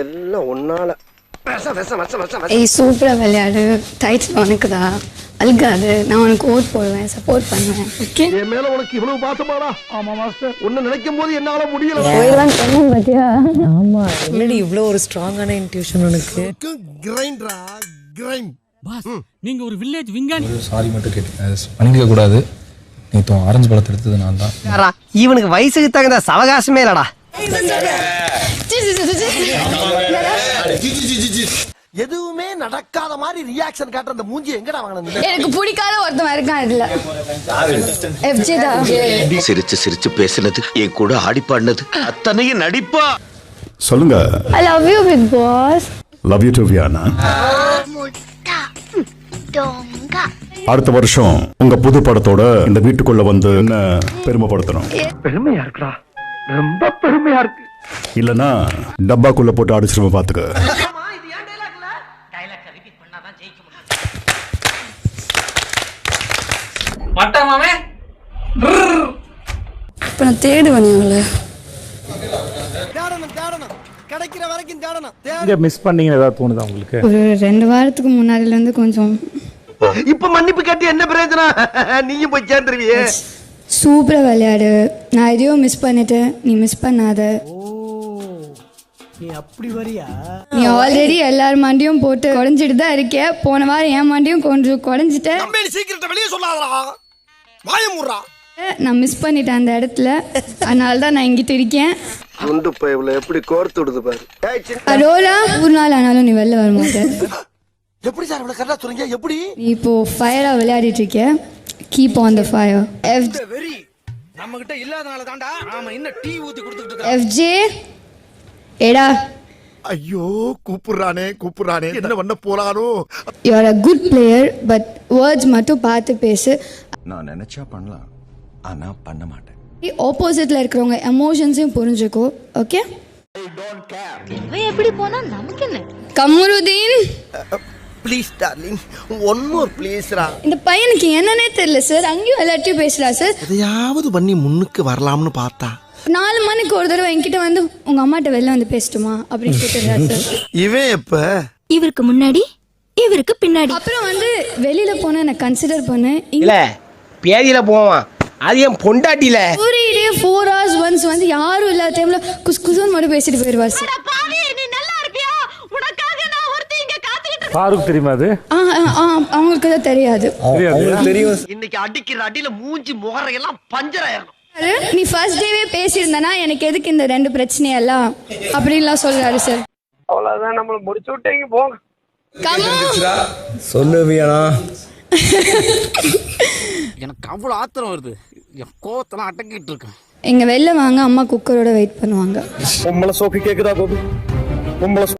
எல்லாம் ஒன்னால ஏய் சூப்பரா விளையாடு, டைட்டில் உனக்குதா, அழுகாது, நான் உனக்கு ஓட் போடுவேன், சப்போர்ட் பண்ணுவேன். ஓகே என் மேல உனக்கு இவ்வளவு பாசமாடா? ஆமா மாஸ்டர், உன்னை நினைக்கும் போது என்னால முடியல. போயெல்லாம் சொன்ன பாத்தியா? ஆமா, என்னடி இவ்வளோ ஒரு ஸ்ட்ராங்கான இன்ட்யூஷன் உனக்கு? கிரைண்டரா கிரைண்ட். பாஸ், நீங்க ஒரு வில்லேஜ் விங்கான். சாரி மட்டும் கேட்டேன், பண்ணிக்க கூடாது. நீ ஆரஞ்சு பழத்தை எடுத்தது நான் தான். இவனுக்கு வயசுக்கு தகுந்த சவகாசமே இல்லடா. எதுவுமே நடக்காத மாதிரி ரியாக்ஷன் காட்டுற அந்த மூஞ்சி எங்கடா வாங்கினது? எனக்கு பிடிக்காத ஒருத்தன் இருக்கான் இதுல, FJ தான். சிரிச்சு சிரிச்சு பேசினது, என் கூட ஆடி பாடினது அத்தனையும் நடிப்பா. சொல்லுங்க. I love you big boss. Love you too Viyana. அடுத்த வருஷம் உங்க புது படத்தோட இந்த வீட்டுக்குள்ள வந்து என்ன பெருமைப்படுத்தணும். பெருமையா இருக்குடா, ரொம்ப பெருமையா இருக்கு. இல்லனா டப்பாக்குள்ள போட்டு அடிச்சிருவ பாத்துக்க. இப்ப நான் தேடுவேன் உங்களை. கிடைக்கிற வரைக்கும் தேடணும். மிஸ் பண்ணீங்க ஏதாவது தோணுதா உங்களுக்கு? ஒரு 2 வாரத்துக்கு முன்னாடில இருந்து கொஞ்சம். இப்ப மன்னிப்பு கேட்டு என்ன பிரயோஜனம்? நீயும் போய் சேர்ந்துருவியே. சூப்பரா விளையாடு, நான் எதையோ மிஸ் பண்ணிட்டேன், நீ மிஸ் பண்ணாத. நீ அப்படி வரியா? நீ ஆல்ரெடி எல்லார் மாண்டியும் போட்டு குறைஞ்சிட்டு தான் இருக்கே. போன வாரம் என் மாண்டியும் கொஞ்சம் குறைஞ்சிட்டேன். சீக்கிரத்தை வெளியே சொல்லாதடா, வாய மூடுறா. நான் மிஸ் பண்ணிட்டேன் அந்த இடத்துல, அதனால தான் நான் இங்கிட்ட இருக்கேன். குண்டு பைப்ல எப்படி கோர்த்து விடுது பாரு. ரோலா ஒரு நாள் ஆனாலும் நீ வெளில வர மாட்டேன். எப்படி சார் இவ்வளவு கரெக்டா சொல்றீங்க? எப்படி நீ இப்போ ஃபயரா விளையாடிட்டு இருக்க. Keep on the fire. Very நம்ம கிட்ட இல்லாதனால தான்டா நாம இன்ன டீ ஊத்தி கொடுத்துட்டு இருக்கோம். FJ ஏடா, ஐயோ கூப்பிடுறானே என்ன பண்ண போறானோ? You are a good player, but words மட்டும் பார்த்து பேசு. நான் நினைச்சா பண்ணலாம், ஆனா பண்ண மாட்டேன். ஆப்போசிட்ல இருக்கிறவங்க எமோஷன்ஸையும் புரிஞ்சுக்கோ. ஓகே, எப்படி போனா நமக்கு என்ன? Kamarudheen please darling, one more ப்ளீஸ்ரா. இந்த பையனுக்கு என்னன்னே தெரியல சார், அங்கேயும் எல்லாத்தையும் பேசுறா சார். எதையாவது பண்ணி முன்னுக்கு வரலாம்னு பார்த்தா 4 மணிக்கு ஒரு தடவை என்கிட்ட வந்து உங்க அம்மாட்ட வெளில வந்து பேசட்டுமா அப்படின்னு கேட்டுறா சார். இவன் எப்ப? இவருக்கு முன்னாடி இவருக்கு பின்னாடி. அப்புறம் வந்து வெளியில போன நான் கன்சிடர் பண்ணேன். இல்ல பேதியில போவான், அது என் பொண்டாட்டில. ஒரு டே 4 hours ஒன்ஸ் வந்து யாரும் இல்லாத டைம்ல குஸ்குசுன்னு மட்டும் பேசிட்டு போயிடுவார் சார். ஃபாரூக் தெரியுமா? அது அவங்களுக்கு தான் தெரியாது. இன்னைக்கு அடிக்கிற அடியில மூஞ்சி முகரையெல்லாம் பஞ்சர் ஆயிரும். நீ ஃபர்ஸ்ட் டேவே பேசியிருந்தனா எனக்கு எதுக்கு இந்த 2 பிரச்சனையெல்லாம் அப்படின்லாம் சொல்றாரு சார். அவ்வளவுதான், நம்மள முடிச்சு விட்டீங்க போங்க. சொல்லுவியானா? எனக்கு அவ்வளவு ஆத்திரம் வருது, என் கோவத்தெல்லாம் அடக்கிட்டு இருக்கேன். எங்க வெளில வாங்க, அம்மா குக்கரோட வெயிட் பண்ணுவாங்க. உம்மள சோஃபி கேக்குதா கோபி? உம்மள